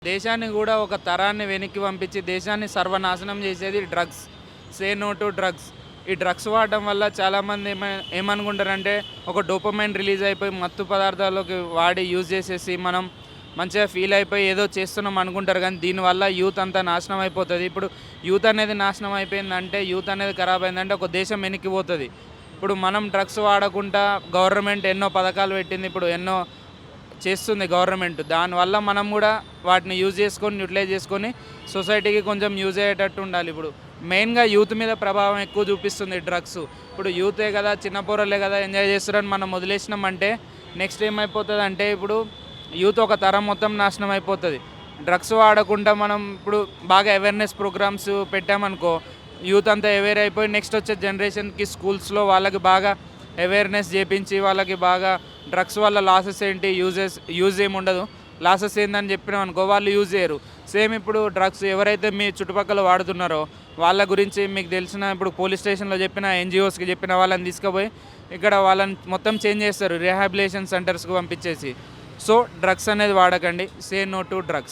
దేశాన్ని గూడా ఒక తరాన్ని వెనక్కి పంపించి దేశాన్ని సర్వనాశనం చేసేది drugs. Say no to drugs. ఈ డ్రగ్స్ వాడడం వల్ల చాలామంది ఏమనుకుంటారంటే ఒక డోపమైన్ రిలీజ్ అయిపోయి మత్తు పదార్థాలకి వాడి యూజ్ చేసేసి మనం మంచిగా ఫీల్ అయిపోయి ఏదో చేస్తున్నాం అనుకుంటారు. కానీ దీనివల్ల యూత్ అంతా నాశనం అయిపోతుంది. ఇప్పుడు యూత్ అనేది నాశనం అయిపోయిందంటే, యూత్ అనేది ఖరాబ్ అయిందంటే ఒక దేశం వెనక్కిపోతుంది. ఇప్పుడు మనం డ్రగ్స్ వాడకుండా గవర్నమెంట్ ఎన్నో పథకాలు పెట్టింది. ఇప్పుడు ఎన్నో చేస్తుంది గవర్నమెంట్. దానివల్ల మనం కూడా వాటిని యూజ్ చేసుకొని, యూటిలైజ్ చేసుకొని సొసైటీకి కొంచెం యూజ్ అయ్యేటట్టు ఉండాలి. ఇప్పుడు మెయిన్గా యూత్ మీద ప్రభావం ఎక్కువ చూపిస్తుంది డ్రగ్స్. ఇప్పుడు యూతే కదా, చిన్న పోరలే కదా ఎంజాయ్ చేస్తారని మనం వదిలేసినామంటే నెక్స్ట్ ఏమైపోతుంది అంటే, ఇప్పుడు యూత్ ఒక తరం మొత్తం నాశనం అయిపోతుంది. డ్రగ్స్ వాడకుండా మనం ఇప్పుడు బాగా అవేర్నెస్ ప్రోగ్రామ్స్ పెట్టామనుకో, యూత్ అంతా అవేర్ అయిపోయి నెక్స్ట్ వచ్చే జనరేషన్కి స్కూల్స్లో వాళ్ళకి బాగా అవేర్నెస్ చేపించి, వాళ్ళకి బాగా డ్రగ్స్ వల్ల లాసెస్ ఏంటి, యూజ్ ఏమి ఉండదు, లాసెస్ ఏందని చెప్పినాం అనుకో వాళ్ళు యూజ్ చేయరు. సేమ్ ఇప్పుడు డ్రగ్స్ ఎవరైతే మీ చుట్టుపక్కల వాడుతున్నారో వాళ్ళ గురించి మీకు తెలిసిన, ఇప్పుడు పోలీస్ స్టేషన్లో చెప్పిన, ఎన్జిఓస్కి చెప్పిన వాళ్ళని తీసుకుపోయి ఇక్కడ వాళ్ళని మొత్తం చేంజ్ చేస్తారు, రిహాబిలిటేషన్ సెంటర్స్కి పంపించేసి. సో డ్రగ్స్ అనేది వాడకండి. Say no to drugs.